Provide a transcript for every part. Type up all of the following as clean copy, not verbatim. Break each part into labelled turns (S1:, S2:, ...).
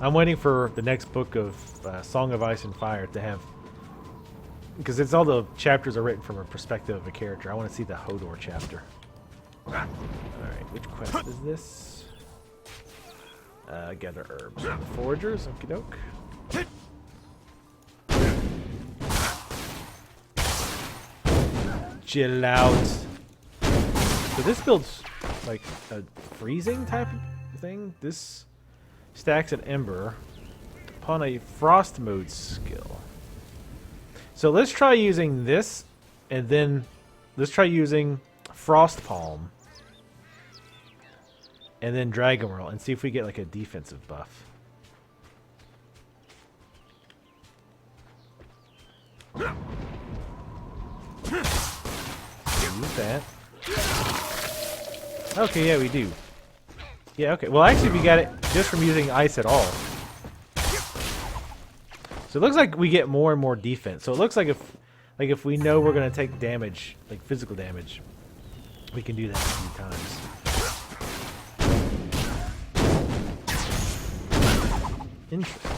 S1: I'm waiting for the next book of Song of Ice and Fire to have, because it's all the chapters are written from a perspective of a character. I want to see the Hodor chapter. All right, which quest is this? Gather herbs. Foragers, okie doke. Chill out. So this builds like a freezing type of thing. This stacks an ember upon a frost mode skill. So let's try using this, and then let's try using Frost Palm, and then Dragon Whirl, and see if we get like a defensive buff. Use that. Okay, yeah, we do. Yeah, okay. Well, actually, we got it just from using ice at all. So it looks like we get more and more defense. So it looks like if we know we're gonna take damage, like physical damage, we can do that a few times. Interesting.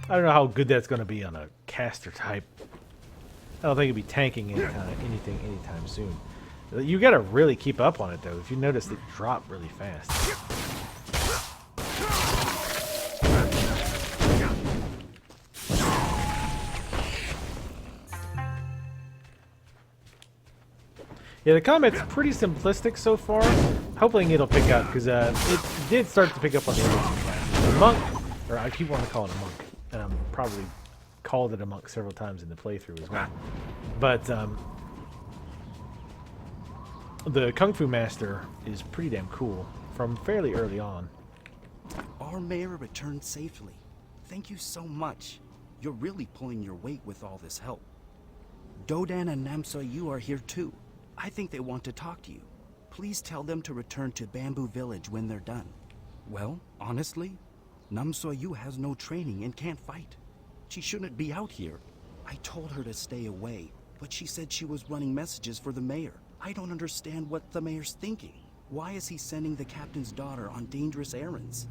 S1: I don't know how good that's gonna be on a caster type. I don't think it'd be tanking anytime soon. You gotta really keep up on it though. If you notice, it dropped really fast. Yeah, the combat's pretty simplistic so far. Hopefully it'll pick up, because it did start to pick up on the other two classes. The monk, or I keep wanting to call it a monk, and I'm probably called it a monk several times in the playthrough as well. But the Kung Fu Master is pretty damn cool from fairly early on.
S2: Our mayor returned safely. Thank you so much. You're really pulling your weight with all this help. Dodan and Nam So-yu are here too. I think they want to talk to you. Please tell them to return to Bamboo Village when they're done. Well, honestly, Nam So-yu has no training and can't fight. She shouldn't be out here. I told her to stay away, but she said she was running messages for the mayor. I don't understand what the mayor's thinking. Why is he sending the captain's daughter on dangerous errands?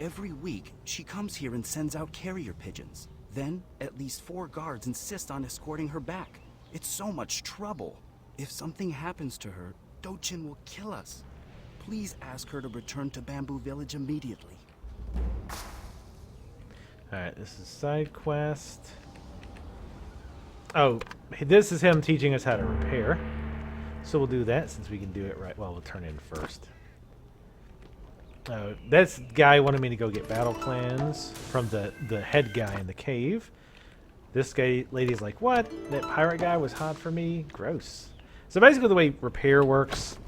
S2: Every week, she comes here and sends out carrier pigeons. Then, at least 4 guards insist on escorting her back. It's so much trouble. If something happens to her, Dochin will kill us. Please ask her to return to Bamboo Village immediately.
S1: Alright, this is side quest. Oh, this is him teaching us how to repair. So we'll do that since we can do it right. Well, we'll turn in first. That guy wanted me to go get battle clans from the head guy in the cave. This guy, lady's like, what? That pirate guy was hot for me? Gross. So basically the way repair works,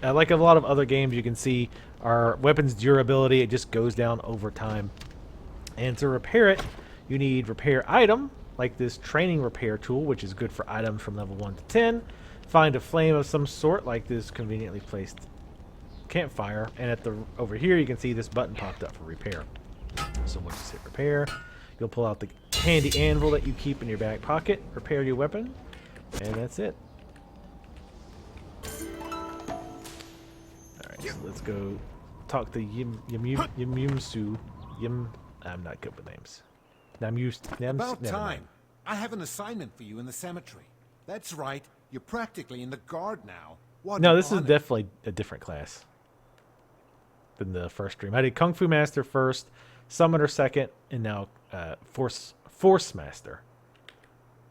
S1: like a lot of other games you can see, our weapon's durability, it just goes down over time. And to repair it, you need repair item, like this training repair tool, which is good for items from level 1 to 10. Find a flame of some sort, like this conveniently placed campfire. And at the over here, you can see this button popped up for repair. So once you hit repair, you'll pull out the handy anvil that you keep in your back pocket, repair your weapon, and that's it. Alright, so let's go talk to Yimyumsu. I'm not good with names.
S3: About time. I have an assignment for you in the cemetery. That's right. You're practically in the guard now.
S1: No, this is definitely a different class than the first stream. I did Kung Fu Master first, Summoner second, and now Force Master.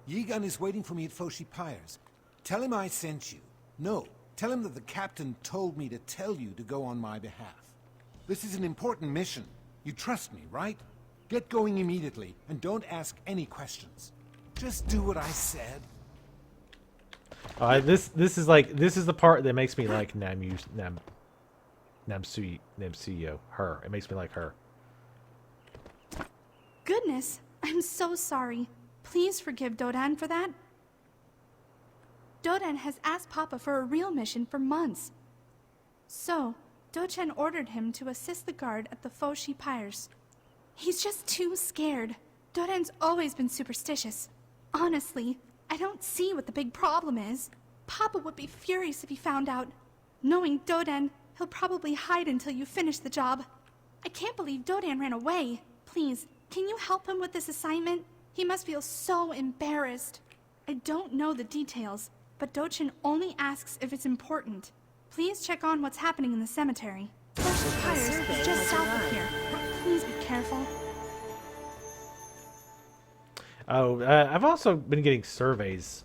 S3: Yigan is waiting for me at Foshi Pyres. Tell him I sent you. No, tell him that the captain told me to tell you to go on my behalf. This is an important mission. You trust me, right? Get going immediately, and don't ask any questions. Just do what I said.
S1: This is the part that makes me like Namsuyo, her. It makes me like her.
S4: Goodness, I'm so sorry. Please forgive Dodan for that. Dodan has asked Papa for a real mission for months. So, Dochen ordered him to assist the guard at the Foshi Pyres. He's just too scared. Dodan's always been superstitious. Honestly, I don't see what the big problem is. Papa would be furious if he found out. Knowing Dodan, he'll probably hide until you finish the job. I can't believe Dodan ran away. Please, can you help him with this assignment? He must feel so embarrassed. I don't know the details, but Do-chan only asks if it's important. Please check on what's happening in the cemetery. Foshy Pyres is just south of here. Please be careful.
S1: Oh, I've also been getting surveys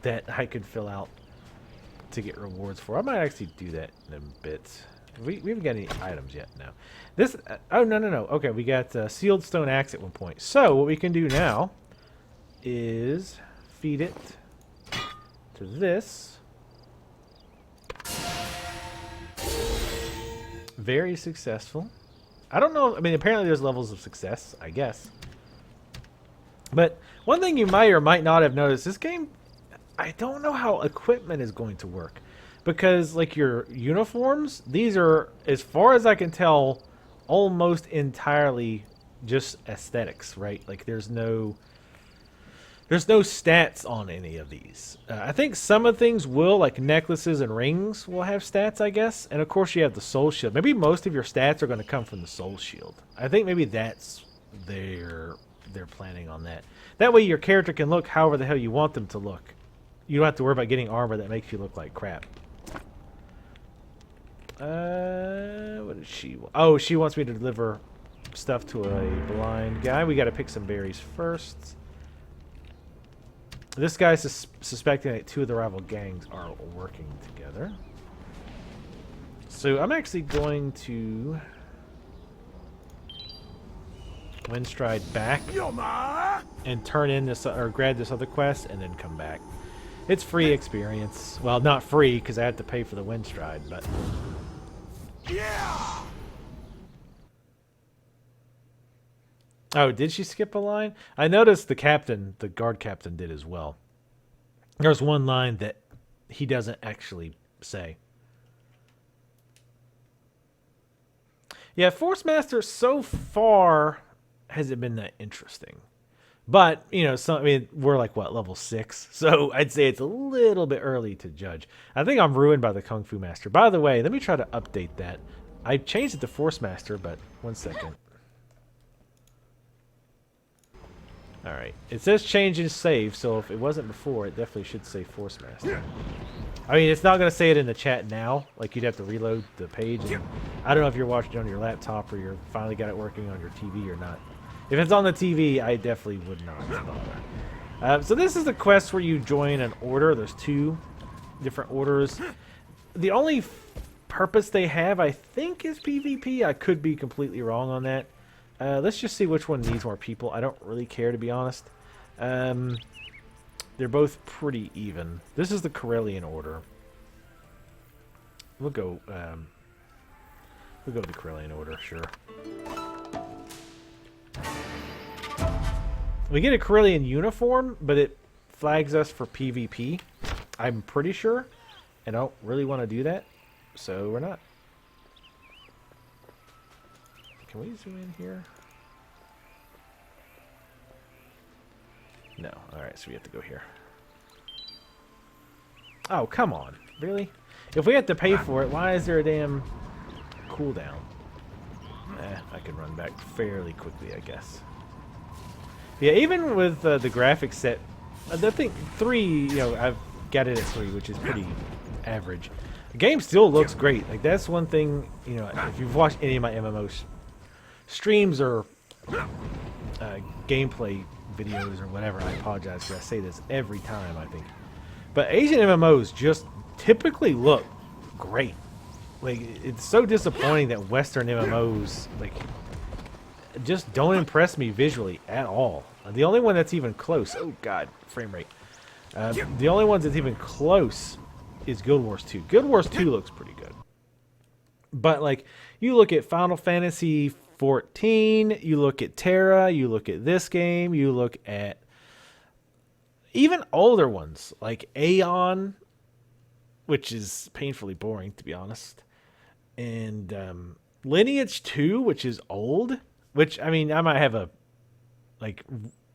S1: that I could fill out to get rewards for. I might actually do that in a bit. We haven't got any items yet. No. This. Oh no. Okay, we got sealed stone axe at one point. So what we can do now is feed it to this. Very successful. I don't know. I mean, apparently there's levels of success, I guess. But one thing you might or might not have noticed, this game, I don't know how equipment is going to work. Because, like, your uniforms, these are, as far as I can tell, almost entirely just aesthetics, right? Like, there's no stats on any of these. I think some of the things will, like necklaces and rings, will have stats, I guess. And, of course, you have the soul shield. Maybe most of your stats are going to come from the soul shield. I think maybe that's they're planning on that. That way your character can look however the hell you want them to look. You don't have to worry about getting armor that makes you look like crap. What does she want? Oh, she wants me to deliver stuff to a blind guy. We got to pick some berries first. This guy's suspecting that two of the rival gangs are working together. So I'm actually going to Windstride back and turn in this or grab this other quest and then come back. It's free experience. Well, not free because I had to pay for the Windstride, but
S3: Yeah!
S1: oh, did she skip a line? I noticed the captain, the guard captain, did as well. There's one line that he doesn't actually say. Yeah, Force Master so far hasn't been that interesting. But, you know, I mean, we're like, what, level 6? So I'd say it's a little bit early to judge. I think I'm ruined by the Kung Fu Master. By the way, let me try to update that. I changed it to Force Master, but one second. Alright. It says change in save, so if it wasn't before, it definitely should say Force Master. I mean, it's not going to say it in the chat now. Like, you'd have to reload the page. And I don't know if you're watching on your laptop or you're finally got it working on your TV or not. If it's on the TV, I definitely would not bother. So this is the quest where you join an order. There's 2 different orders. The only purpose they have, I think, is PvP. I could be completely wrong on that. Let's just see which one needs more people. I don't really care, to be honest. They're both pretty even. This is the Corellian order. We'll go the Corellian order, sure. We get a Corellian uniform, but it flags us for PvP. I'm pretty sure. I don't really want to do that, so we're not. Can we zoom in here? No. Alright, so we have to go here. Oh, come on. Really? If we have to pay for it, why is there a damn cooldown? I can run back fairly quickly, I guess. Yeah, even with the graphics set, I think 3, you know, I've got it at 3, which is pretty average. The game still looks great. Like, that's one thing, you know, if you've watched any of my MMO streams or gameplay videos or whatever, I apologize because I say this every time, I think. But Asian MMOs just typically look great. Like, it's so disappointing that Western MMOs, like, just don't impress me visually at all. The only one that's even close, oh god, frame rate. The only one that's even close is Guild Wars 2. Guild Wars 2 looks pretty good. But, like, you look at Final Fantasy 14, you look at Terra, you look at this game, you look at even older ones, like Aeon, which is painfully boring, to be honest. And Lineage 2, which is old, which, I mean, I might have a, like,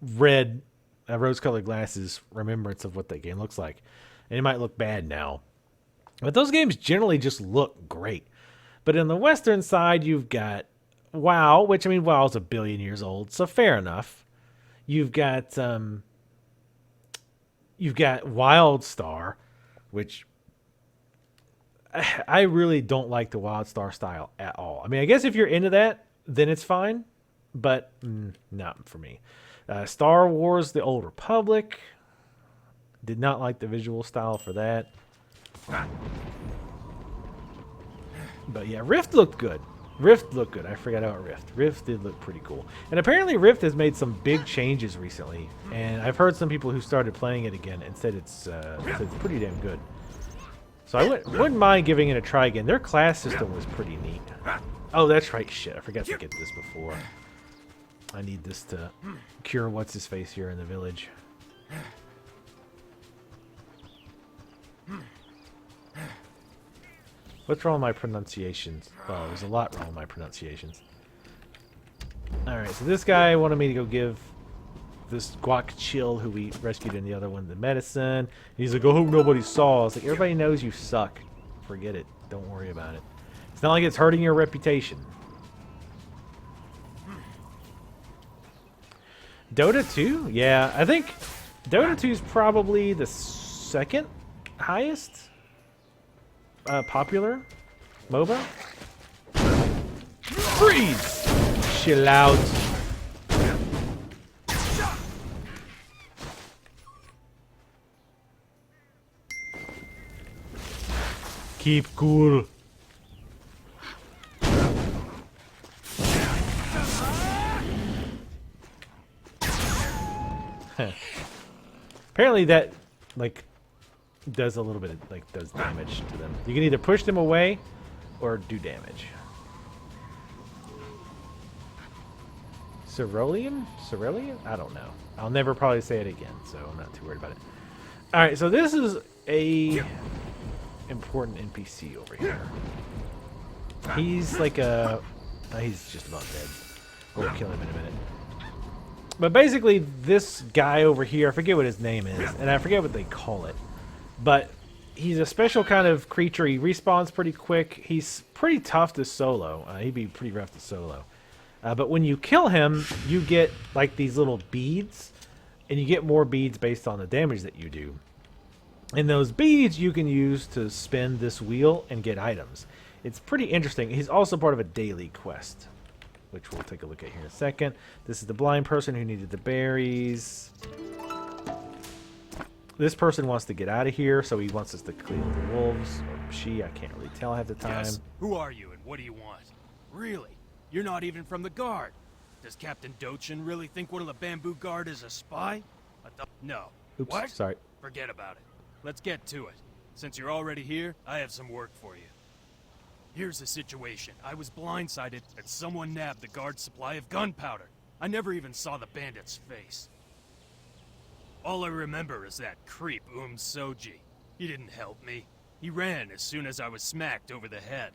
S1: red, rose-colored glasses remembrance of what that game looks like. And it might look bad now. But those games generally just look great. But in the Western side, you've got, WoW, which I mean, WoW's a billion years old, so fair enough. You've got WildStar, which I really don't like the WildStar style at all. I mean, I guess if you're into that, then it's fine, but not for me. Star Wars: The Old Republic. Did not like the visual style for that. But yeah, Rift looked good. I forgot about Rift. Rift did look pretty cool. And apparently Rift has made some big changes recently. And I've heard some people who started playing it again and said it's pretty damn good. So I wouldn't mind giving it a try again. Their class system was pretty neat. Oh, that's right. Shit, I forgot to get this before. I need this to cure what's-his-face here in the village. What's wrong with my pronunciations? Well, there's a lot wrong with my pronunciations. Alright, so this guy wanted me to go give this Guac Chill, who we rescued in the other one, the medicine. He's like, I hope nobody saw. I was like, everybody knows you suck. Forget it. Don't worry about it. It's not like it's hurting your reputation. Dota 2? Yeah, I think Dota 2 is probably the second highest popular MOBA. Freeze! Chill out. Keep cool. Apparently that, like, does a little bit of, like, does damage to them. You can either push them away or do damage. Cerulean? Cerulean? I don't know. I'll never probably say it again, so I'm not too worried about it. Alright, so this is a important NPC over here. He's like a... he's just about dead. We'll kill him in a minute. But basically, this guy over here, I forget what his name is, and I forget what they call it. But he's a special kind of creature. He respawns pretty quick. He's pretty tough to solo. He'd be pretty rough to solo. But when you kill him, you get like these little beads, and you get more beads based on the damage that you do. And those beads you can use to spin this wheel and get items. It's pretty interesting. He's also part of a daily quest, which we'll take a look at here in a second. This is the blind person who needed the berries. This person wants to get out of here, so he wants us to clean the wolves. Or she, I can't really tell half the time.
S5: Yes. Who are you and what do you want? Really? You're not even from the Guard. Does Captain Dochin really think one of the Bamboo Guard is a spy? No.
S1: Oops,
S5: What?
S1: sorry.
S5: Forget about it. Let's get to it. Since you're already here, I have some work for you. Here's the situation. I was blindsided and someone nabbed the Guard's supply of gunpowder. I never even saw the bandit's face. All I remember is that creep Soji. He didn't help me. He ran as soon as I was smacked over the head.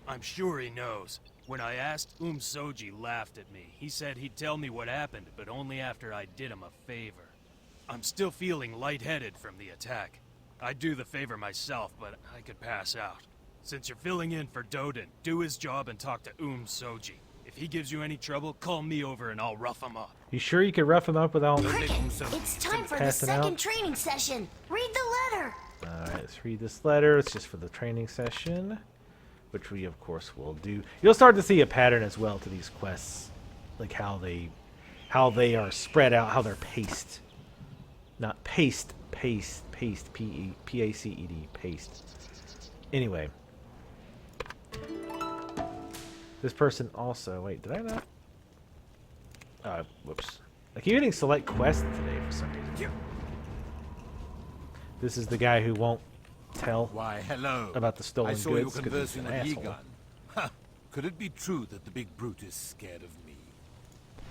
S5: I'm sure he knows. When I asked, Soji laughed at me. He said he'd tell me what happened, but only after I did him a favor. I'm still feeling lightheaded from the attack. I'd do the favor myself, but I could pass out. Since you're filling in for Doden, do his job and talk to Soji. If he gives you any trouble, call me over and I'll rough him up.
S1: You sure you could rough him up without
S6: It's time for the
S1: passing out?
S6: second training session. Read the letter.
S1: Alright, let's read this letter. It's just for the training session, which we, of course, will do. You'll start to see a pattern as well to these quests, like how they are spread out, how they're paced. Not paste, paste, P-A-C-E-D, paste. Anyway. This person also... Wait, did I not? Whoops. I keep hitting select quest today for some reason. This is the guy who won't tell
S3: Why, hello.
S1: about the stolen
S3: I saw you
S1: goods because he's
S3: conversing
S1: an
S3: with
S1: asshole.
S3: Egon. Ha! Could it be true that the big brute is scared of me?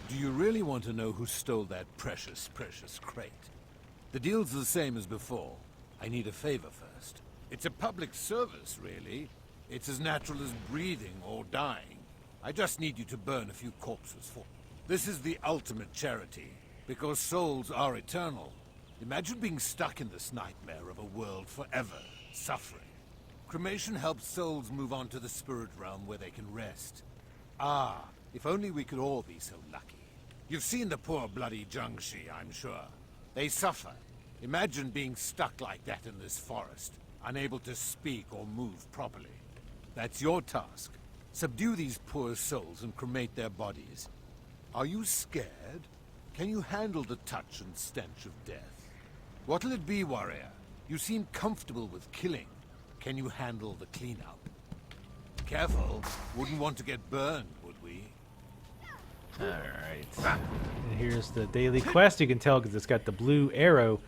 S3: Do you really want to know who stole that precious, precious crate? The deal's the same as before. I need a favor first. It's a public service, really. It's as natural as breathing or dying. I just need you to burn a few corpses for me. This is the ultimate charity, because souls are eternal. Imagine being stuck in this nightmare of a world forever, suffering. Cremation helps souls move on to the spirit realm where they can rest. Ah, if only we could all be so lucky. You've seen the poor bloody Jiangshi, I'm sure. They suffer. Imagine being stuck like that in this forest, unable to speak or move properly. That's your task. Subdue these poor souls and cremate their bodies. Are you scared? Can you handle the touch and stench of death? What'll it be, warrior? You seem comfortable with killing. Can you handle the cleanup? Careful. Wouldn't want to get burned, would we?
S1: Alright. And here's the daily quest. You can tell because it's got the blue arrow,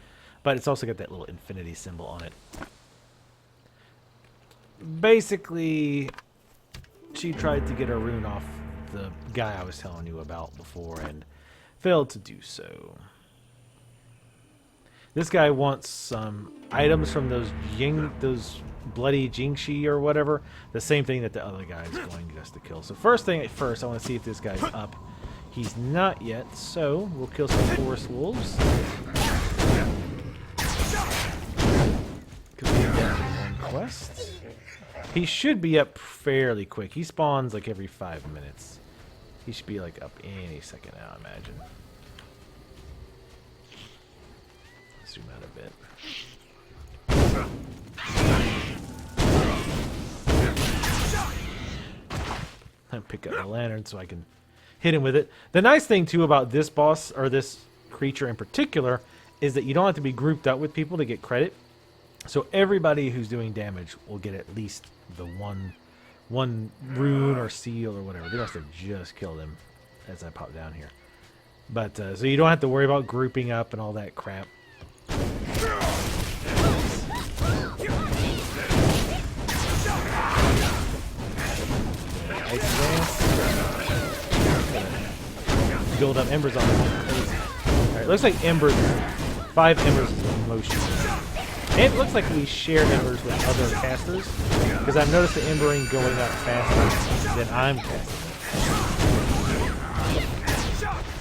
S1: but it's also got that little infinity symbol on it. Basically, she tried to get a rune off the guy I was telling you about before and failed to do so. This guy wants some items from those bloody Jingshi or whatever. The same thing that the other guy is going just to kill. So first thing at first, I want to see if this guy's up. He's not yet, so we'll kill some forest wolves. Because we got one quest. He should be up fairly quick. He spawns like every 5 minutes. He should be like up any second now, I imagine. Zoom out a bit. And pick up the lantern so I can hit him with it. The nice thing too about this boss, or this creature in particular, is that you don't have to be grouped up with people to get credit. So everybody who's doing damage will get at least the one rune or seal or whatever. They must have just killed him as I pop down here. But so you don't have to worry about grouping up and all that crap. Ice Dance. Build up embers on it. Alright, looks like embers. 5 embers is the most. And it looks like we share embers with other casters, because I've noticed the embering going up faster than I'm casting.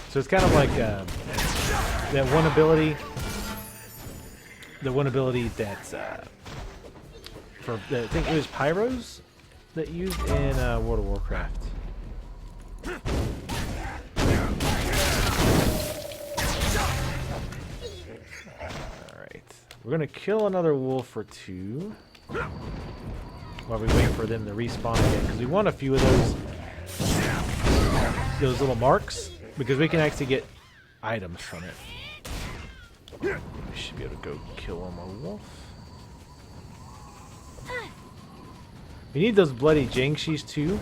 S1: So it's kind of like that one ability. The one ability that's for I think it was Pyros that used in World of Warcraft. Alright. We're gonna kill another wolf or 2 while we wait for them to respawn again, because we want a few of those little marks, because we can actually get items from it. We should be able to go kill one more wolf. We need those bloody Jingshis too,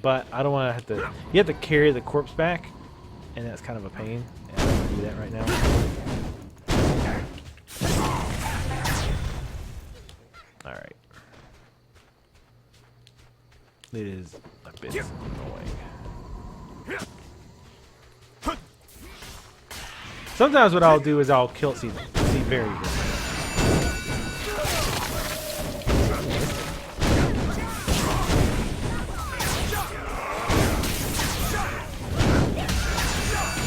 S1: but I don't want to have to. You have to carry the corpse back, and that's kind of a pain. And I don't want to do that right now. All right. It is a bit annoying. Sometimes what I'll do is I'll kill see very good.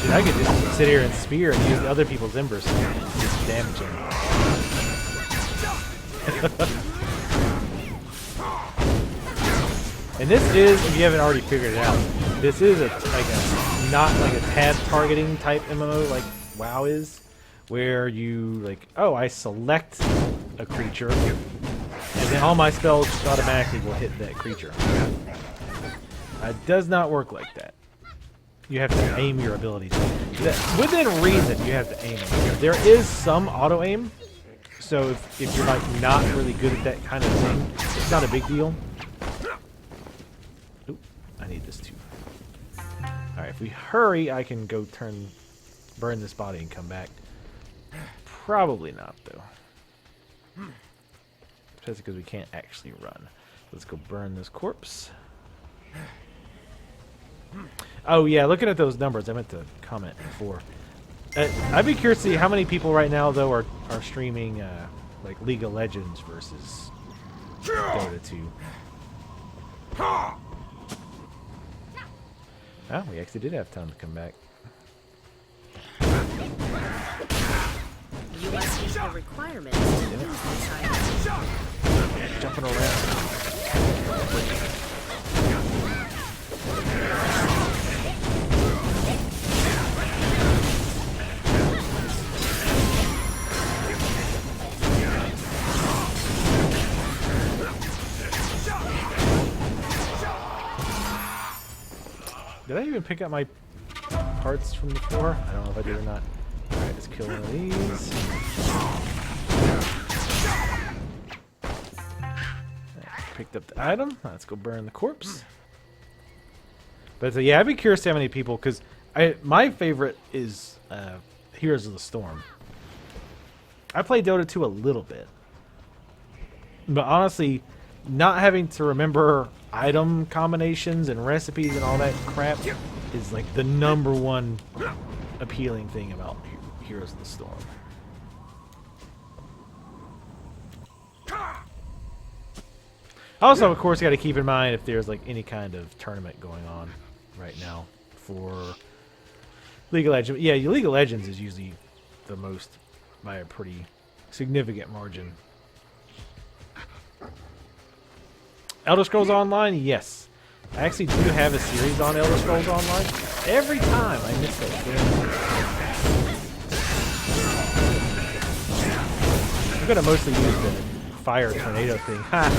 S1: Dude, I could just sit here and spear and use other people's embers to just damage him. And this is, if you haven't already figured it out, this is not like a tab targeting type MMO like WoW is, where you like, oh, I select a creature and then all my spells just automatically will hit that creature. It does not work like that. You have to aim your abilities. Within reason, you have to aim it. There is some auto aim, so if you're like not really good at that kind of thing, it's not a big deal. Oop, I need this too. Alright, if we hurry, I can go burn this body and come back. Probably not, though. Especially because we can't actually run. Let's go burn this corpse. Oh, yeah, looking at those numbers, I meant to comment before. I'd be curious to see how many people right now, though, are streaming like League of Legends versus Dota 2. Oh, we actually did have time to come back.
S7: You must meet the requirements to use this item.
S1: Jumping around. Did I even pick up my parts from the floor? I don't know if I did or not. Alright, let's kill one of these. Picked up the item. Let's go burn the corpse. But yeah, I'd be curious to how many people, because my favorite is Heroes of the Storm. I played Dota 2 a little bit. But honestly, not having to remember item combinations and recipes and all that crap is like the #1 appealing thing about Heroes of the Storm. Also, of course, you got to keep in mind if there's like any kind of tournament going on right now for League of Legends. Yeah, League of Legends is usually the most by a pretty significant margin. Elder Scrolls Online, yes. I actually do have a series on Elder Scrolls Online. Every time I miss that game. I'm gonna mostly use the fire tornado thing. Ha!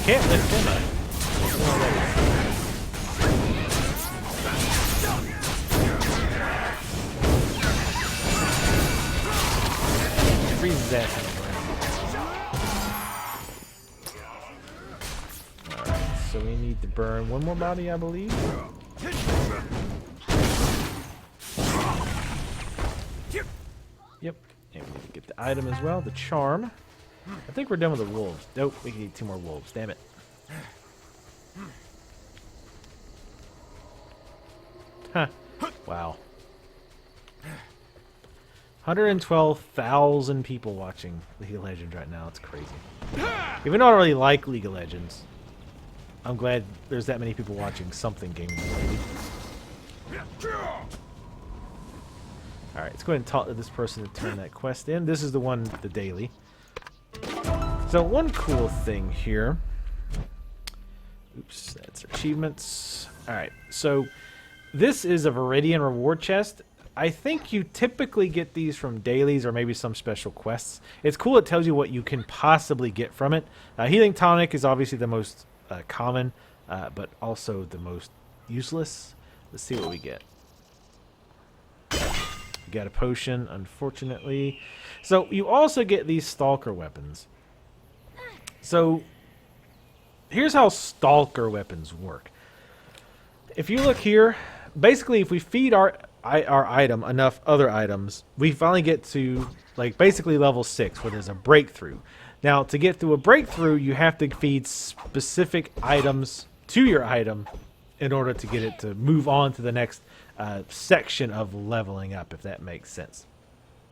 S1: Can't lift him up. Freeze his ass on the ground. Alright, so we need to burn one more body, I believe. Yep, and we need to get the item as well, the charm. I think we're done with the wolves. Nope, we need 2 more wolves, damn it. Huh, wow. 112,000 people watching League of Legends right now. It's crazy. Even though I don't really like League of Legends, I'm glad there's that many people watching something gaming related. Alright, let's go ahead and talk to this person to turn that quest in. This is the one, the daily. So one cool thing here. Oops, that's achievements. Alright, so this is a Viridian reward chest. I think you typically get these from dailies or maybe some special quests. It's cool, it tells you what you can possibly get from it. Healing Tonic is obviously the most common, but also the most useless. Let's see what we get. We got a potion, unfortunately. So you also get these Stalker weapons. So here's how Stalker weapons work. If you look here, basically if we feed our item enough other items, we finally get to like basically level 6 where there's a breakthrough. Now to get through a breakthrough, you have to feed specific items to your item in order to get it to move on to the next section of leveling up, if that makes sense.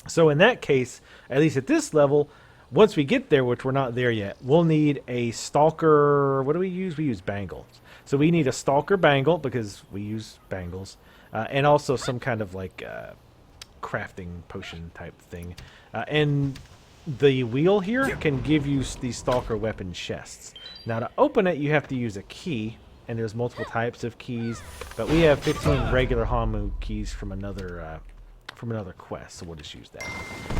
S1: So in that case, at least at this level, once we get there, which we're not there yet, we'll need a Stalker. What do we use? We use bangles. So we need a Stalker bangle because we use bangles. And also some kind of like crafting potion type thing. And the wheel here can give you these Stalker weapon chests. Now to open it, you have to use a key. And there's multiple types of keys. But we have 15 regular Hamu keys from another quest. So we'll just use that.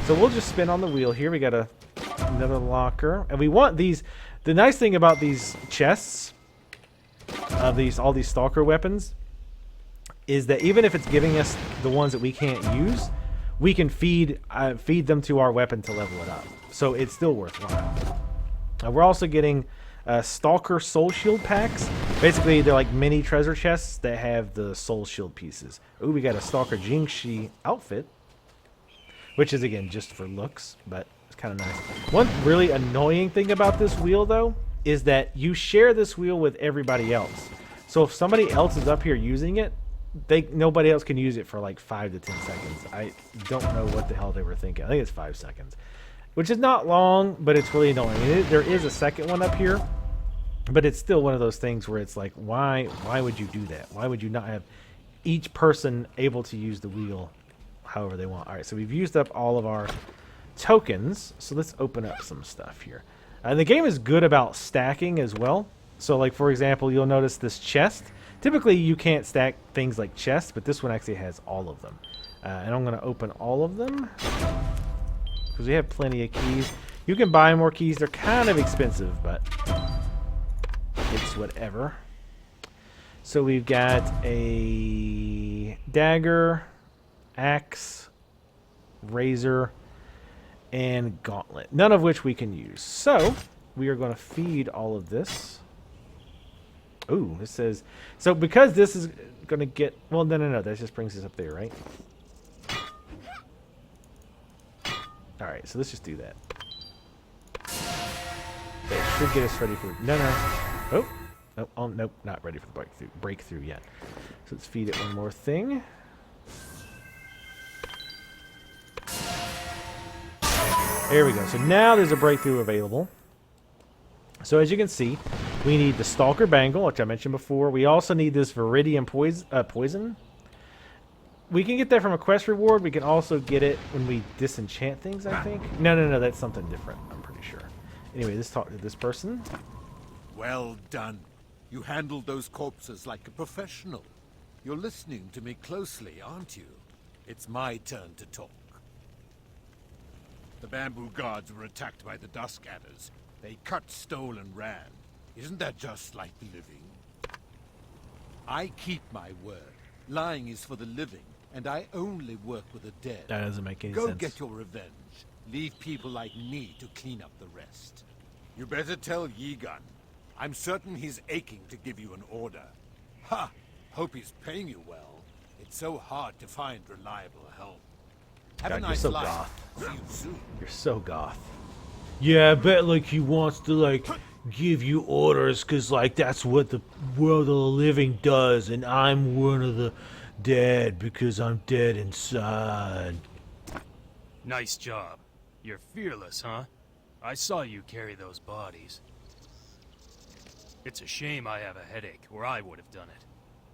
S1: So we'll just spin on the wheel here. We got another locker. And we want these. The nice thing about these chests, of all these Stalker weapons, is that even if it's giving us the ones that we can't use, we can feed them to our weapon to level it up. So it's still worthwhile. We're also getting Stalker Soul Shield packs. Basically, they're like mini treasure chests that have the Soul Shield pieces. Ooh, we got a Stalker Jingshi outfit, which is, again, just for looks, but it's kind of nice. One really annoying thing about this wheel, though, is that you share this wheel with everybody else. So if somebody else is up here using it, nobody else can use it for like 5 to 10 seconds. I don't know what the hell they were thinking. I think it's 5 seconds, which is not long, but it's really annoying. There is a second one up here, but it's still one of those things where it's like, why would you do that? Why would you not have each person able to use the wheel however they want? All right, so we've used up all of our tokens. So let's open up some stuff here. The game is good about stacking as well. So like, for example, you'll notice this chest. Typically, you can't stack things like chests, but this one actually has all of them. And I'm going to open all of them because we have plenty of keys. You can buy more keys. They're kind of expensive, but it's whatever. So we've got a dagger, axe, razor, and gauntlet. None of which we can use. So we are going to feed all of this. Ooh, it says... So because this is going to get... Well, no. That just brings us up there, right? Alright, so let's just do that. That should get us ready for... No. Oh, nope, not ready for the breakthrough yet. So let's feed it one more thing. There we go. So now there's a breakthrough available. So as you can see, we need the Stalker Bangle, which I mentioned before. We also need this Viridian Poison. We can get that from a quest reward. We can also get it when we disenchant things, I think. No, that's something different, I'm pretty sure. Anyway, let's talk to this person.
S3: Well done. You handled those corpses like a professional. You're listening to me closely, aren't you? It's my turn to talk. The bamboo guards were attacked by the Dusk Adders. They cut, stole, and ran. Isn't that just like the living? I keep my word. Lying is for the living, and I only work with the dead.
S1: That doesn't make any
S3: sense.
S1: sense.
S3: Go get your revenge. Leave people like me to clean up the rest. You better tell Yigan. I'm certain he's aching to give you an order. Ha! Hope he's paying you well. It's so hard to find reliable help. Have a
S1: God, you're
S3: nice
S1: so
S3: life.
S1: goth.
S3: See you soon.
S1: You're so goth. Yeah, I bet like he wants to like give you orders because like that's what the world of the living does, and I'm one of the dead because I'm dead inside.
S5: Nice job. You're fearless, huh? I saw you carry those bodies. It's a shame I have a headache, or I would have done it.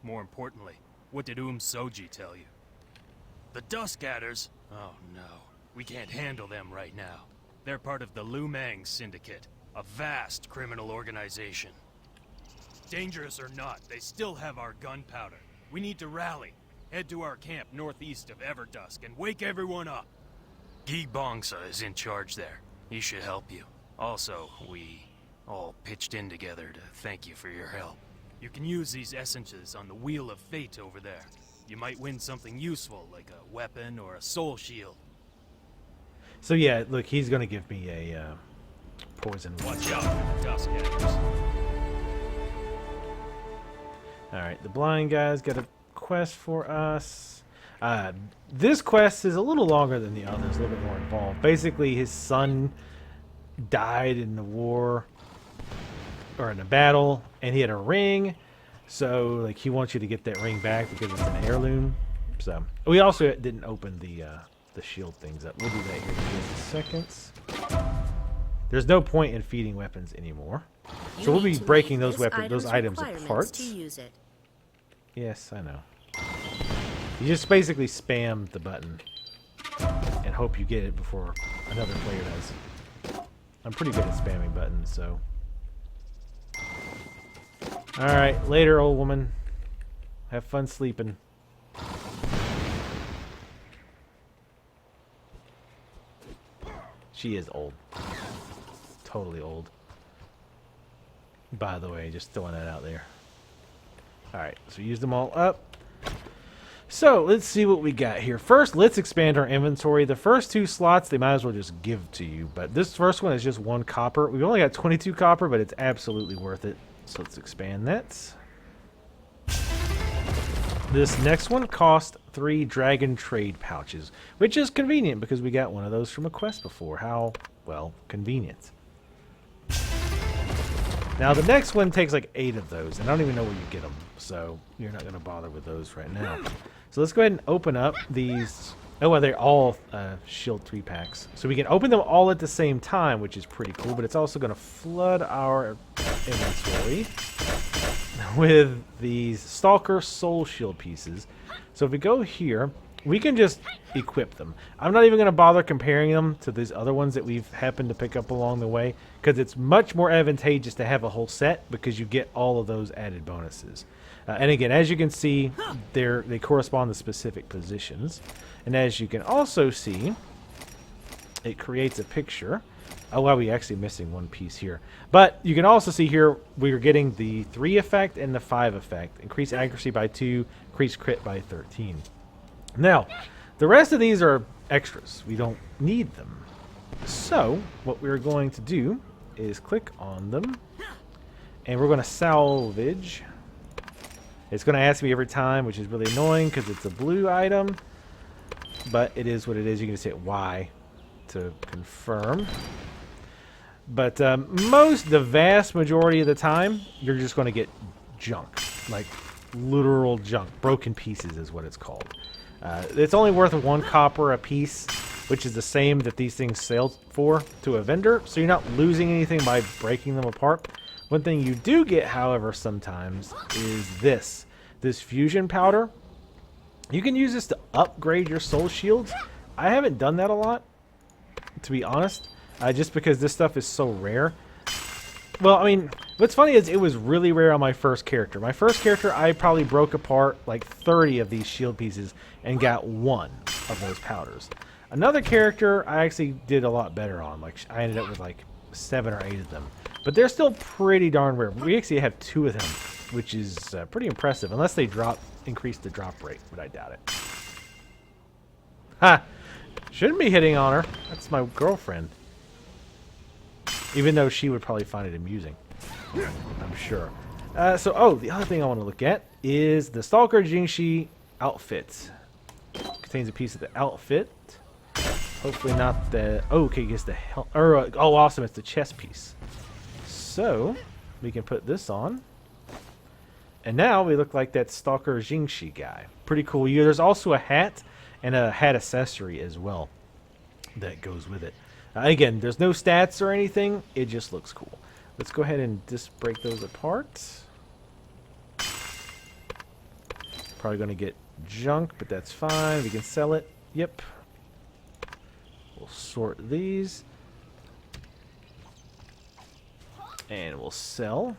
S5: More importantly, what did Soji tell you? The Dusk Adders? Oh no, we can't handle them right now. They're part of the Lu Mang Syndicate, a vast criminal organization. Dangerous or not, they still have our gunpowder. We need to rally. Head to our camp northeast of Everdusk and wake everyone up. Guy Bongsa is in charge there. He should help you. Also, we all pitched in together to thank you for your help. You can use these essences on the Wheel of Fate over there. You might win something useful, like a weapon or a soul shield.
S1: So yeah, look, he's gonna give me a poison.
S5: Watch out for the Dusk Adders.
S1: Alright, the blind guy's got a quest for us. This quest is a little longer than the others, a little bit more involved. Basically, his son died in the war, or in a battle, and he had a ring. So, like, he wants you to get that ring back because it's an heirloom. So, we also didn't open the shield things up. We'll do that here in just seconds. There's no point in feeding weapons anymore. So we'll be breaking those items apart.
S7: To use it.
S1: Yes, I know. You just basically spam the button and hope you get it before another player does. I'm pretty good at spamming buttons, so. Alright, later, old woman. Have fun sleeping. She is old. Totally old. By the way, just throwing that out there. Alright, so use them all up. So, let's see what we got here. First, let's expand our inventory. The first two slots, they might as well just give to you. But this first one is just 1 copper. We've only got 22 copper, but it's absolutely worth it. So let's expand that. This next one cost 3 dragon trade pouches, which is convenient because we got one of those from a quest before. How, well, convenient. Now the next one takes like 8 of those, and I don't even know where you get them, so you're not going to bother with those right now. So let's go ahead and open up these. Oh, well, they're all shield 3-packs. So we can open them all at the same time, which is pretty cool, but it's also going to flood our inventory with these Stalker Soul Shield pieces. So if we go here, we can just equip them. I'm not even going to bother comparing them to these other ones that we've happened to pick up along the way, because it's much more advantageous to have a whole set because you get all of those added bonuses. And again, as you can see, they correspond to specific positions. And as you can also see, it creates a picture. Oh, wow, we're actually missing one piece here. But you can also see here we're getting the 3 effect and the 5 effect. Increase accuracy by 2, increase crit by 13. Now, the rest of these are extras. We don't need them. So, what we're going to do is click on them. And we're going to salvage. It's going to ask me every time, which is really annoying because it's a blue item. But it is what it is. You can just hit Y to confirm. But the vast majority of the time, you're just going to get junk. Like literal junk. Broken pieces is what it's called. It's only worth 1 copper a piece, which is the same that these things sell for to a vendor. So you're not losing anything by breaking them apart. One thing you do get, however, sometimes is this fusion powder. You can use this to upgrade your soul shields. I haven't done that a lot, to be honest, just because this stuff is so rare. Well, I mean, what's funny is it was really rare on my first character. My first character, I probably broke apart like 30 of these shield pieces and got 1 of those powders. Another character, I actually did a lot better on. Like, I ended up with like 7 or 8 of them. But they're still pretty darn rare. We actually have 2 of them, which is pretty impressive. Unless they increase the drop rate, but I doubt it. Ha! Shouldn't be hitting on her. That's my girlfriend. Even though she would probably find it amusing. I'm sure. The other thing I want to look at is the Stalker Jingshi outfit. Contains a piece of the outfit. Hopefully not the... Oh, okay, I guess the... oh, awesome, it's the chest piece. So, we can put this on. And now we look like that Stalker Jingshi guy. Pretty cool. There's also a hat and a hat accessory as well that goes with it. Again, there's no stats or anything. It just looks cool. Let's go ahead and just break those apart. Probably going to get junk, but that's fine. We can sell it. Yep. We'll sort these. And we'll sell.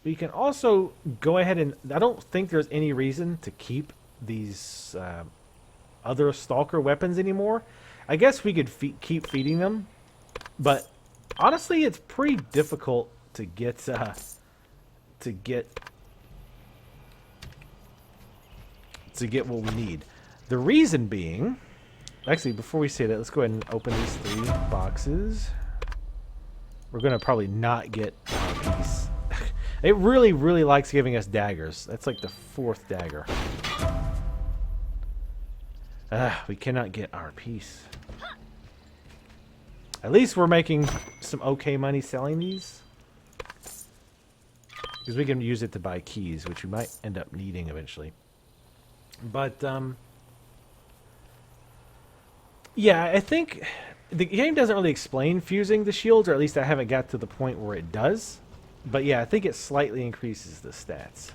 S1: We can also go ahead and... I don't think there's any reason to keep these... other Stalker weapons anymore. I guess we could keep feeding them, but honestly, it's pretty difficult to get what we need. The reason being, actually, before we say that, let's go ahead and open these 3 boxes. We're gonna probably not get a piece. It really, really likes giving us daggers. That's like the 4th dagger. We cannot get our piece. At least we're making some okay money selling these. Because we can use it to buy keys, which we might end up needing eventually. But, yeah, I think the game doesn't really explain fusing the shields, or at least I haven't got to the point where it does. But yeah, I think it slightly increases the stats.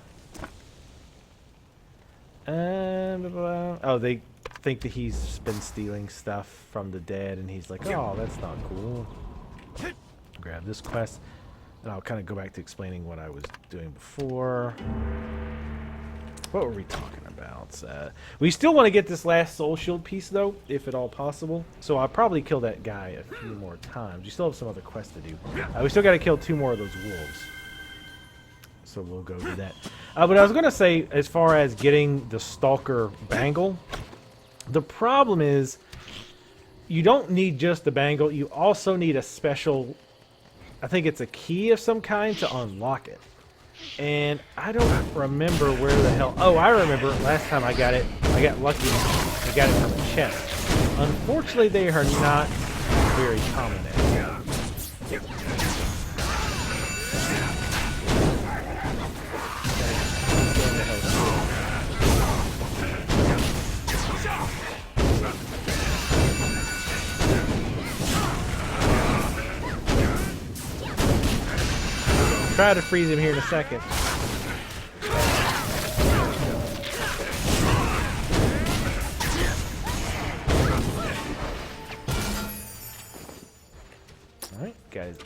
S1: Oh, they think that he's been stealing stuff from the dead, and he's like, oh, that's not cool. Grab this quest, and I'll kind of go back to explaining what I was doing before. What were we talking about? We still want to get this last soul shield piece, though, if at all possible. So I'll probably kill that guy a few more times. We still have some other quests to do. We still got to kill 2 more of those wolves. So we'll go do that. But I was going to say, as far as getting the Stalker bangle, the problem is you don't need just the bangle. You also need a special, I think it's a key of some kind to unlock it. And I don't remember where the hell... Oh, I remember last time I got it. I got lucky and I got it from a chest. Unfortunately, they are not very common anymore. Try to freeze him here in a second.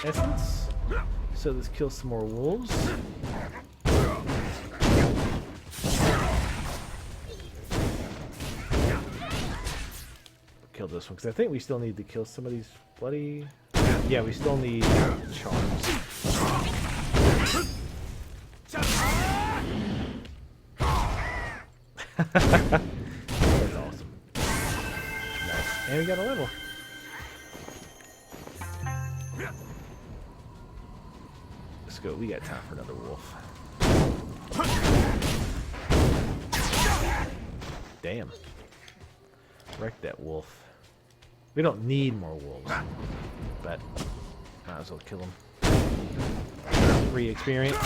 S1: essence. So let's kill some more wolves. Kill this one because I think we still need to kill some of these bloody. Yeah, we still need charms. That's awesome. Nice. And we got a level. Let's go. We got time for another wolf. Damn. Wreck that wolf. We don't need more wolves, but might as well kill them. Free experience.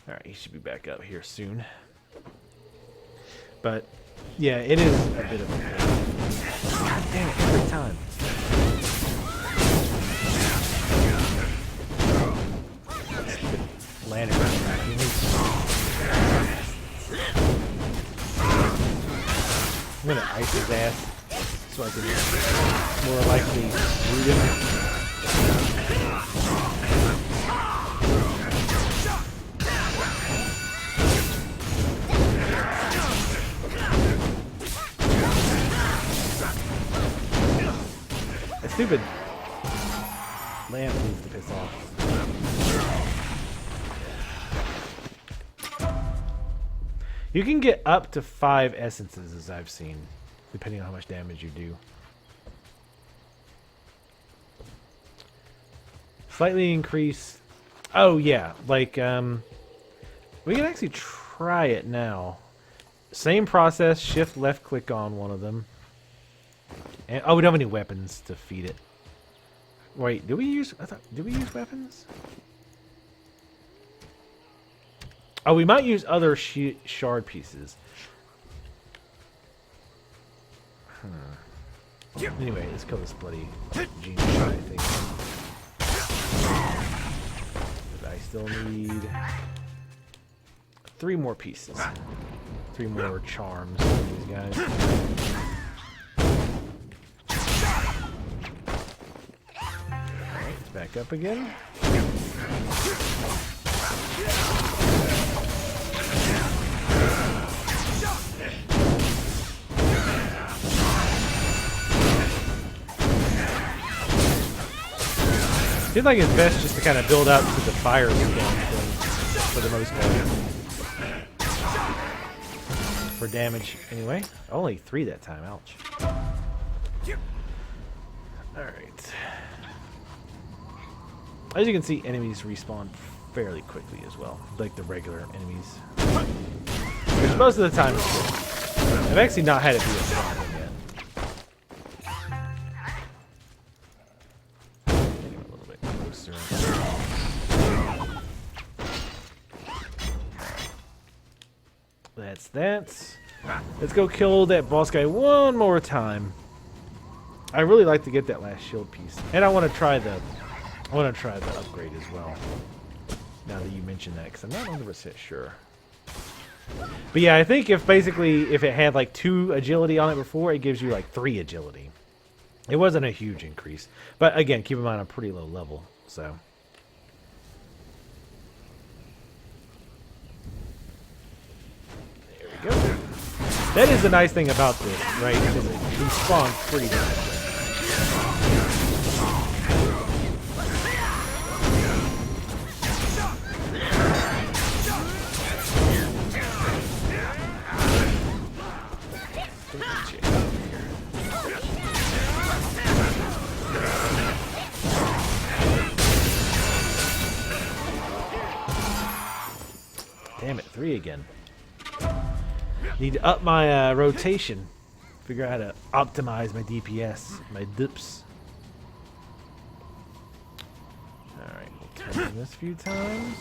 S1: Alright, he should be back up here soon. But, yeah, it is a bit of a pain. God damn it, every time. Landing right. I'm gonna ice his ass so I can more likely root him. That stupid lamp needs to piss off. You can get up to 5 essences, as I've seen, depending on how much damage you do. Slightly increase. Oh yeah, like we can actually try it now. Same process. Shift left click on one of them. And oh, we don't have any weapons to feed it. Wait, did we use? Did we use weapons? Oh, we might use other shard pieces. Anyway, let's kill this bloody genie shard thing. But I still need 3 more pieces. 3 more charms for these guys. Alright, let's back up again. I feel like it's best just to kind of build up to the fire storm thing for the most part. For damage, anyway. Only 3 that time, ouch. Alright. As you can see, enemies respawn fairly quickly as well, like the regular enemies. Which most of the time is good. I've actually not had it be a problem yet. That's that. Let's go kill that boss guy one more time. I really like to get that last shield piece, and I want to try the upgrade as well. Now that you mention that, because I'm not 100% sure. But yeah, I think if it had like 2 agility on it before, it gives you like 3 agility. It wasn't a huge increase, but again, keep in mind I'm pretty low level, so. Go. That is the nice thing about this, right? Because it respawns pretty damn quick. Damn it, 3 again. Need to up my rotation. Figure out how to optimize my DPS, my dips. Alright, we'll turn this a few times.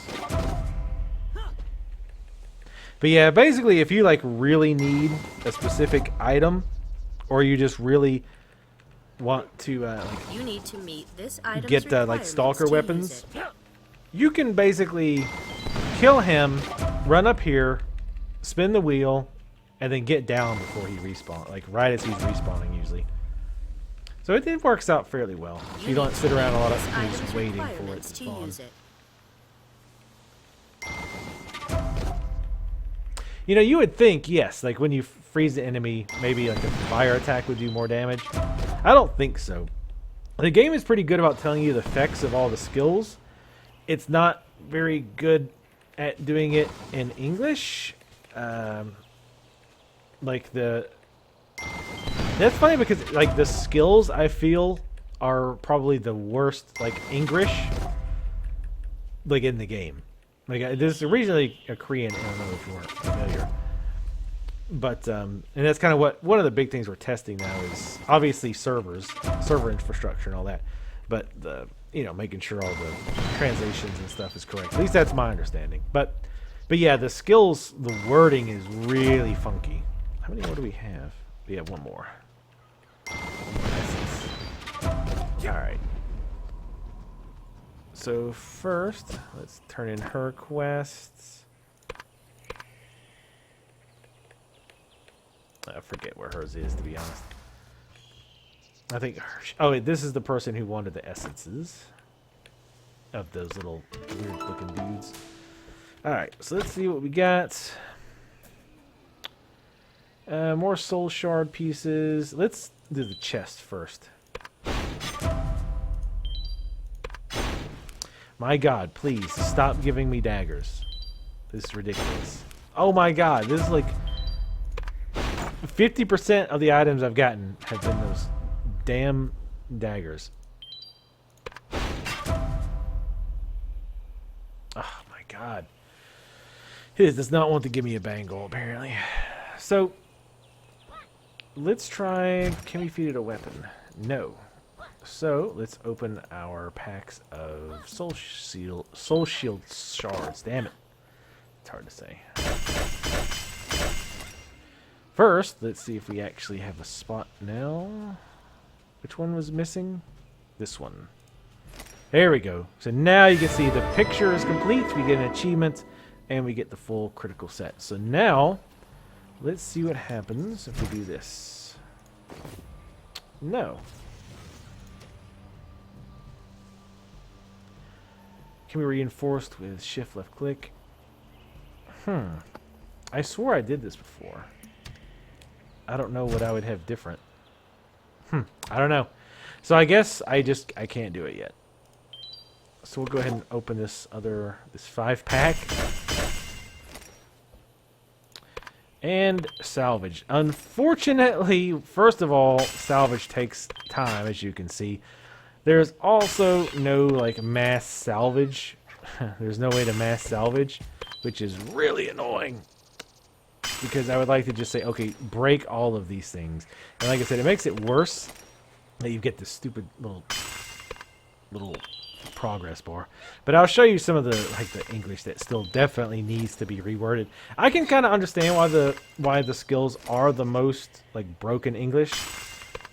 S1: But yeah, basically if you like really need a specific item, or you just really want to
S7: you need to meet this item's
S1: get like stalker
S7: requirements
S1: weapons, you can basically kill him, run up here, spin the wheel, and then get down before he respawns, like right as he's respawning usually. So it works out fairly well. You don't
S7: need
S1: sit
S7: to
S1: around a
S7: meet
S1: lot
S7: this
S1: of
S7: item's
S1: just waiting for it
S7: requirements
S1: to
S7: to
S1: spawn.
S7: use it.
S1: You know, you would think, yes, like when you freeze the enemy, maybe like a fire attack would do more damage. I don't think so. The game is pretty good about telling you the effects of all the skills. It's not very good at doing it in English. Like that's funny because like the skills I feel are probably the worst like English like in the game. Like this is originally a Korean MMO if you weren't familiar. But and that's kind of what one of the big things we're testing now is obviously server infrastructure and all that. But the making sure all the translations and stuff is correct. At least that's my understanding. But yeah, the skills, the wording is really funky. How many more do we have? We have one more. Alright. So first, let's turn in her quests. I forget where hers is, to be honest. I think oh wait, this is the person who wanted the essences of those little weird looking dudes. Alright, so let's see what we got. More soul shard pieces. Let's do the chest first. My god, please stop giving me daggers. This is ridiculous. Oh my god, this is like 50% of the items I've gotten have been those damn daggers. Oh my god. It does not want to give me a bangle, apparently. So, let's try... Can we feed it a weapon? No. So, let's open our packs of soul shield shards. Damn it. It's hard to say. First, let's see if we actually have a spot now. Which one was missing? This one. There we go. So now you can see the picture is complete. We get an achievement, and we get the full critical set. So now, let's see what happens if we do this. No. Can be reinforced with shift left click. I swore I did this before. I don't know what I would have different. I don't know. So I guess I can't do it yet. So we'll go ahead and open this 5-pack. And salvage. Unfortunately, first of all, salvage takes time, as you can see. There's also no like mass salvage. There's no way to mass salvage, which is really annoying. Because I would like to just say, okay, break all of these things. And like I said, it makes it worse that you get this stupid little progress bar. But I'll show you some of the English that still definitely needs to be reworded. I can kind of understand why the skills are the most like broken English,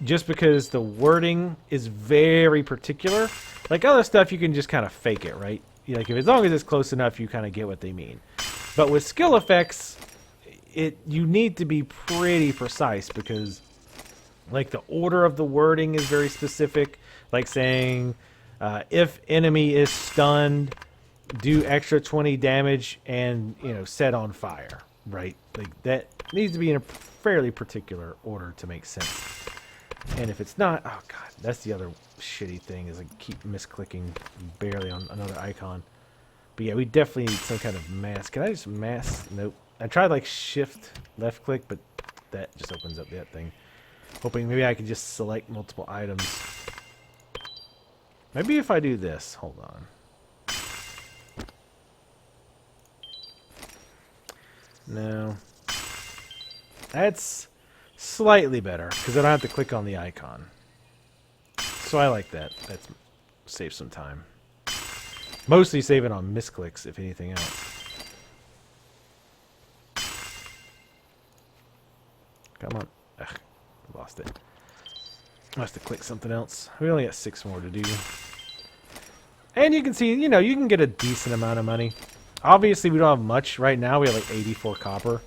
S1: just because the wording is very particular. Like other stuff, you can just kind of fake it, right? Like as long as it's close enough, you kind of get what they mean. But with skill effects, you need to be pretty precise because, like, the order of the wording is very specific. Like saying, if enemy is stunned, do extra 20 damage and set on fire, right? Like that needs to be in a fairly particular order to make sense. And if it's not, oh god, that's the other shitty thing is I keep misclicking barely on another icon. But yeah, we definitely need some kind of mask. Can I just mask? Nope. I tried like shift left click, but that just opens up that thing. Hoping maybe I can just select multiple items. Maybe if I do this, hold on. No. That's slightly better, because I don't have to click on the icon. So I like that. That saves some time. Mostly save it on misclicks, if anything else. Come on. Ugh, lost it. I must have clicked something else. We only got 6 more to do. And you can see, you can get a decent amount of money. Obviously, we don't have much right now. We have like 84 copper.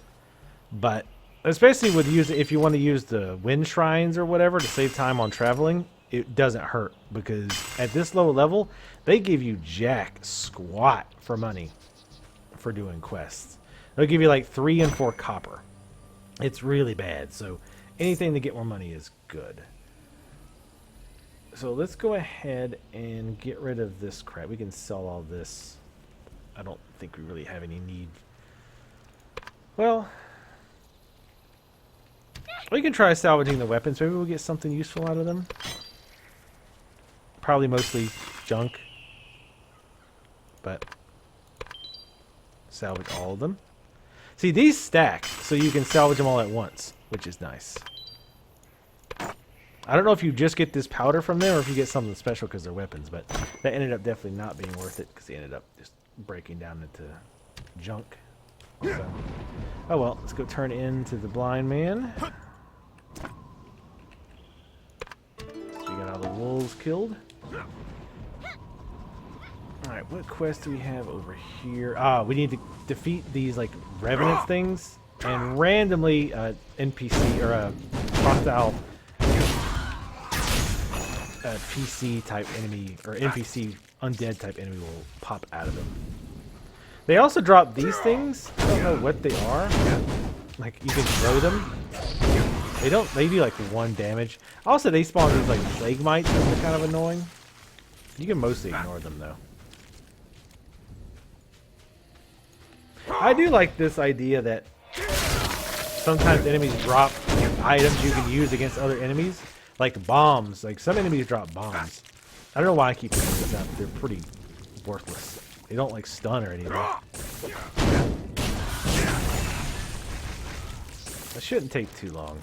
S1: But especially with if you want to use the wind shrines or whatever to save time on traveling, it doesn't hurt, because at this low level, they give you jack squat for money for doing quests. They'll give you like 3 and 4 copper. It's really bad, so anything to get more money is good. So let's go ahead and get rid of this crap. We can sell all this. I don't think we really have any need. Well, we can try salvaging the weapons. Maybe we'll get something useful out of them. Probably mostly junk. But salvage all of them. See, these stack, so you can salvage them all at once, which is nice. I don't know if you just get this powder from them or if you get something special because they're weapons, but that ended up definitely not being worth it because they ended up just breaking down into junk. So, oh well, let's go turn into the blind man. So we got all the wolves killed. Alright, what quest do we have over here? Ah, we need to defeat these, like, revenant things. And randomly, NPC, or hostile PC type enemy, or NPC undead type enemy will pop out of them. They also drop these things. I don't know what they are. Like, you can throw them. They do like 1 damage. Also, they spawn these like plague mites, which are kind of annoying. You can mostly ignore them though. I do like this idea that sometimes enemies drop items you can use against other enemies. Like bombs. Like some enemies drop bombs. I don't know why I keep picking these up. They're pretty worthless. They don't like stun or anything. That shouldn't take too long.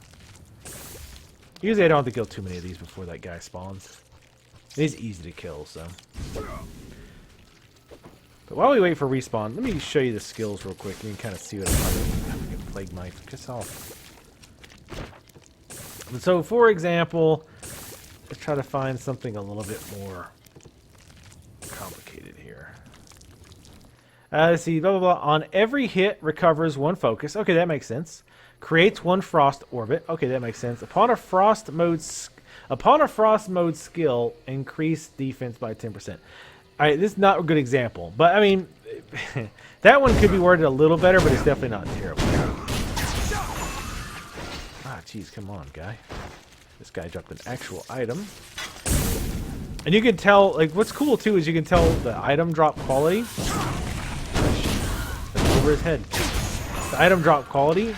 S1: Usually I don't have to kill too many of these before that guy spawns. It is easy to kill, so. But while we wait for respawn, let me show you the skills real quick. You can kind of see what I'm talking about. Plague Mite. Piss off. So, for example, let's try to find something a little bit more complicated here. Let's see, blah, blah, blah. On every hit, recovers 1 focus. Okay, that makes sense. Creates 1 frost orbit. Okay, that makes sense. Upon a frost mode skill, increase defense by 10%. Alright, this is not a good example. But, I mean, that one could be worded a little better, but it's definitely not terrible. Ah, jeez, come on, guy. This guy dropped an actual item. And you can tell, like, what's cool, too, is you can tell the item drop quality. That's over his head. The item drop quality,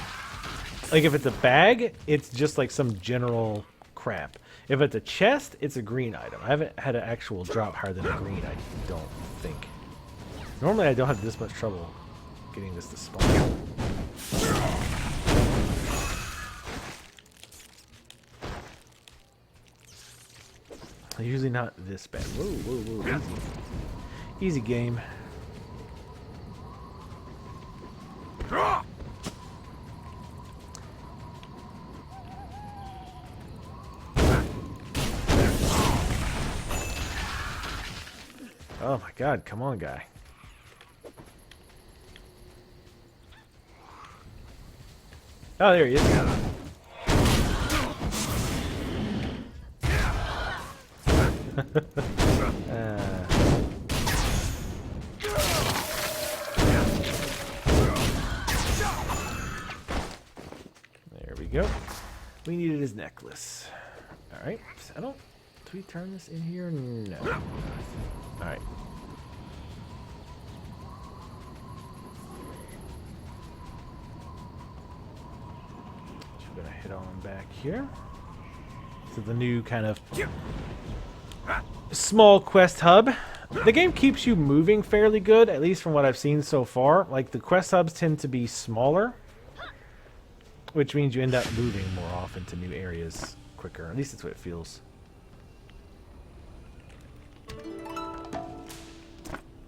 S1: like, if it's a bag, it's just, like, some general crap. If it's a chest, it's a green item. I haven't had an actual drop higher than a green, I don't think. Normally, I don't have this much trouble getting this to spawn. Usually not this bad. Whoa, whoa, whoa, easy. Easy game. Oh my god, come on, guy. Oh, there he is. There we go. We needed his necklace. Alright, I don't... Do we turn this in here? No. Alright. Just gonna head on back here to the new kind of small quest hub. The game keeps you moving fairly good, at least from what I've seen so far. Like, the quest hubs tend to be smaller, which means you end up moving more often to new areas quicker. At least that's what it feels.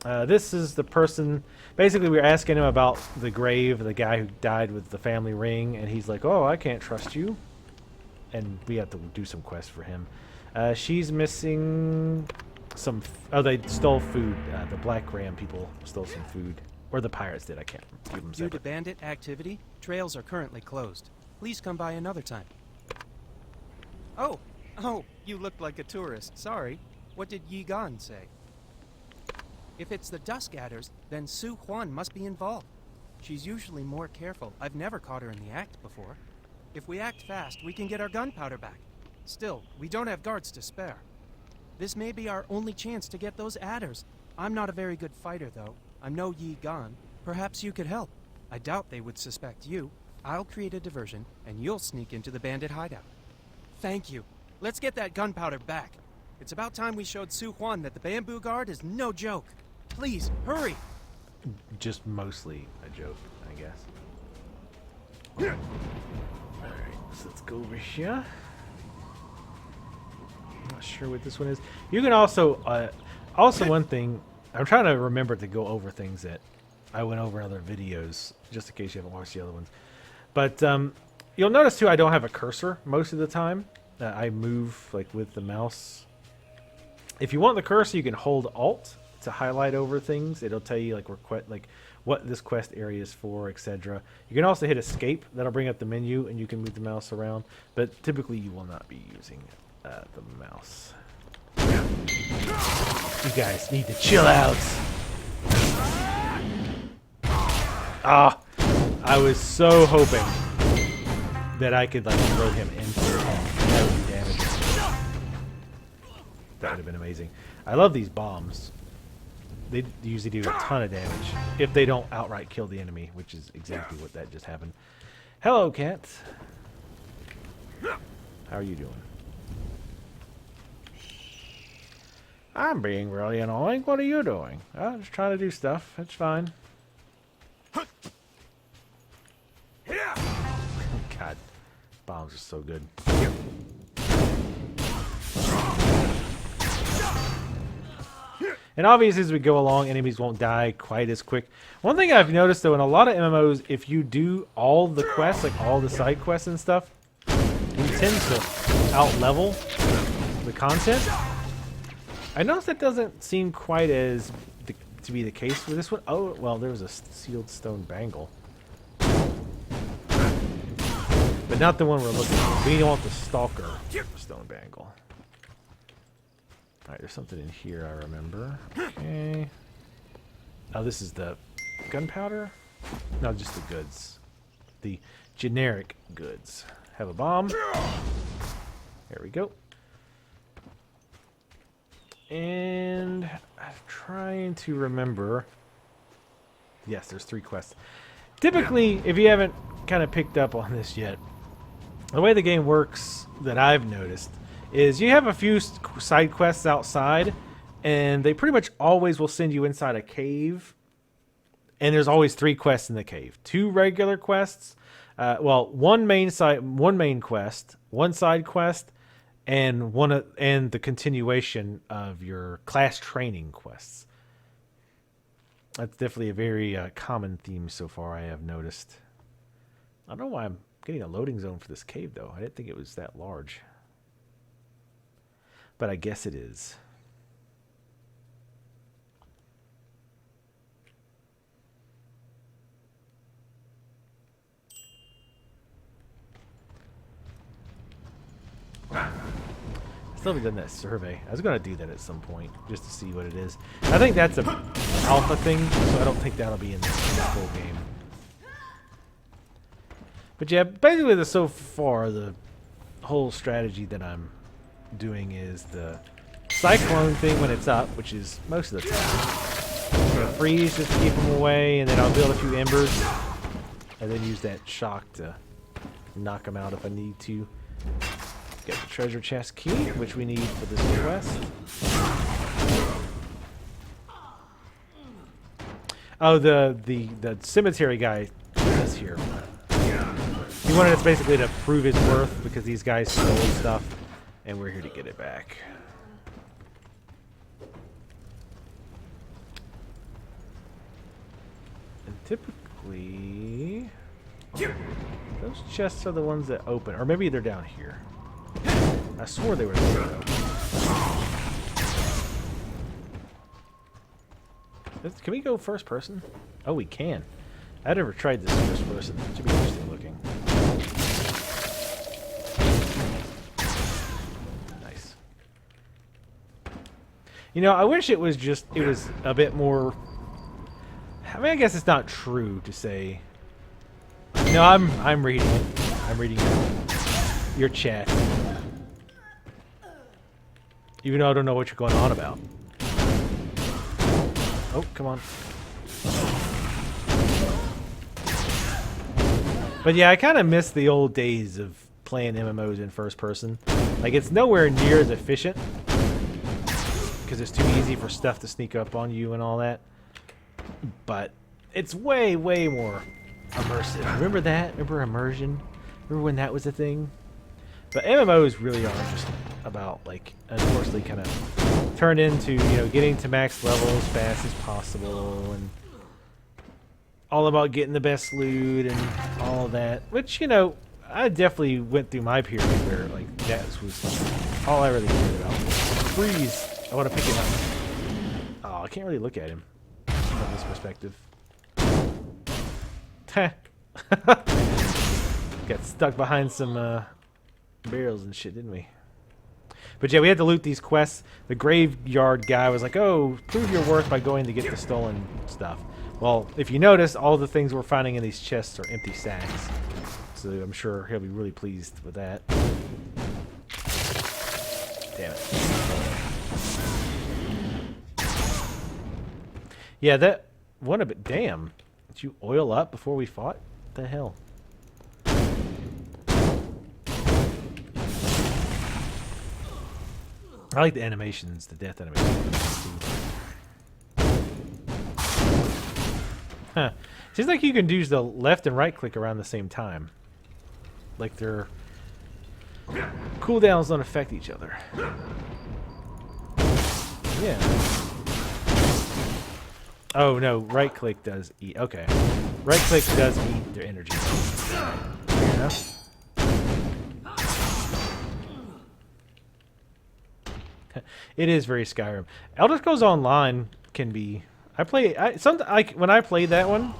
S1: This is the person. Basically, we were asking him about the grave of the guy who died with the family ring, and he's like, "Oh, I can't trust you." And we have to do some quests for him. She's missing some... Oh, they stole food. The Black Ram people stole some food. Or the pirates did. I can't keep them
S8: Due to
S1: separate.
S8: bandit activity, trails are currently closed. Please come by another time. Oh, Oh, you look like a tourist. Sorry. What did Yi Gan say? If it's the Dusk Adders, then Su Huan must be involved. She's usually more careful. I've never caught her in the act before. If we act fast, we can get our gunpowder back. Still, we don't have guards to spare. This may be our only chance to get those adders. I'm not a very good fighter, though. I'm no Yi Gan. Perhaps you could help. I doubt they would suspect you. I'll create a diversion, and you'll sneak into the bandit hideout. Thank you. Let's get that gunpowder back. It's about time we showed Su Huan that the bamboo guard is no joke. Please, hurry!
S1: Just mostly a joke, I guess. Alright, so let's go over here. Not sure what this one is. You can also, one thing, I'm trying to remember to go over things that I went over in other videos, just in case you haven't watched the other ones. But you'll notice too, I don't have a cursor most of the time. I move like with the mouse. If you want the cursor, you can hold Alt to highlight over things. It'll tell you like what this quest area is for, etc. You can also hit Escape. That'll bring up the menu, and you can move the mouse around. But typically, you will not be using the mouse. You guys need to chill out. Ah, I was so hoping that I could like throw him into it. That would be damaging. That would have been amazing. I love these bombs. They usually do a ton of damage if they don't outright kill the enemy, which is exactly what that just happened. Hello, cat. How are you doing? I'm being really annoying. What are you doing? I'm just trying to do stuff. It's fine. God, bombs are so good. And obviously, as we go along, enemies won't die quite as quick. One thing I've noticed, though, in a lot of MMOs, if you do all the quests, like all the side quests and stuff, you tend to out-level the content. I noticed that doesn't seem quite as to be the case for this one. Oh, well, there was a sealed stone bangle. But not the one we're looking for. We don't want the Stalker stone bangle. Alright, there's something in here I remember. Okay. Oh, this is the gunpowder? No, just the goods. The generic goods. Have a bomb. There we go. And I'm trying to remember. Yes, there's 3 quests. Typically, if you haven't kind of picked up on this yet, the way the game works that I've noticed is you have a few side quests outside, and they pretty much always will send you inside a cave. And there's always 3 quests in the cave. 2 regular quests, one main quest, 1 side quest, and the continuation of your class training quests. That's definitely a very common theme so far, I have noticed. I don't know why I'm getting a loading zone for this cave, though. I didn't think it was that large. But I guess it is. Still haven't done that survey. I was going to do that at some point, just to see what it is. I think that's an alpha thing, so I don't think that'll be in the full game. But yeah, basically so far, the whole strategy that I'm doing is the cyclone thing when it's up, which is most of the time. I'm gonna freeze just to keep them away, and then I'll build a few embers, and then use that shock to knock them out if I need to. Got the treasure chest key, which we need for this quest. Oh, the cemetery guy is here. He wanted us basically to prove his worth because these guys stole stuff, and we're here to get it back. And typically, those chests are the ones that open, or maybe they're down here. I swore they were there, though. Can we go first person? Oh, we can. I've never tried this first person. It should be interesting looking. You know, I wish it was a bit more. I mean, I guess it's not true to say. No, I'm reading it. I'm reading your chat. Even though I don't know what you're going on about. Oh, come on. But yeah, I kind of miss the old days of playing MMOs in first person. Like, it's nowhere near as efficient because it's too easy for stuff to sneak up on you and all that. But it's way, way more immersive. Remember that? Remember immersion? Remember when that was a thing? But MMOs really are just about, like, unfortunately kind of turned into, you know, getting to max level as fast as possible and all about getting the best loot and all of that. Which, you know, I definitely went through my period where, like, that was all I really cared about. Freeze! I want to pick it up. Oh, I can't really look at him from this perspective. Got stuck behind some barrels and shit, didn't we? But yeah, we had to loot these quests. The graveyard guy was like, oh, prove your worth by going to get the stolen stuff. Well, if you notice, all the things we're finding in these chests are empty sacks. So I'm sure he'll be really pleased with that. Damn it. Yeah, that... What a bit... Damn. Did you oil up before we fought? What the hell? I like the animations, the death animations. Huh. Seems like you can use the left and right click around the same time. Like their cooldowns don't affect each other. Yeah. Oh no, right click does eat. Okay. Right click does eat their energy. Fair enough. It is very Skyrim. Elder Scrolls Online can be. When I play that one,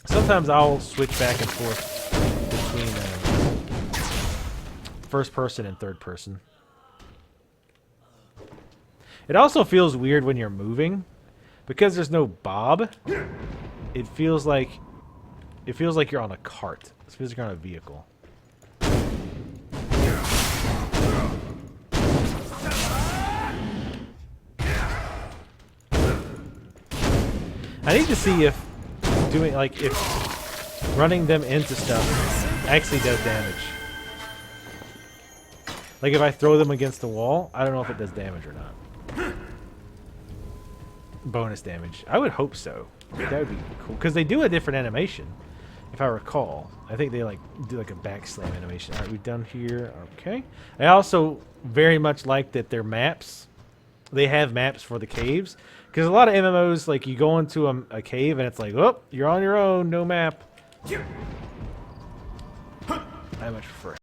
S1: sometimes I'll switch back and forth between first person and third person. It also feels weird when you're moving because there's no bob. It feels like you're on a cart. It feels like you're on a vehicle. I need to see if running them into stuff actually does damage. Like if I throw them against the wall, I don't know if it does damage or not. Bonus damage. I would hope so. That would be cool because they do a different animation, if I recall. I think they do a backslam animation. All right, we're done here. Okay. I also very much like that their maps. They have maps for the caves. Because a lot of MMOs, like, you go into a cave and it's like, oh, you're on your own, no map. I much prefer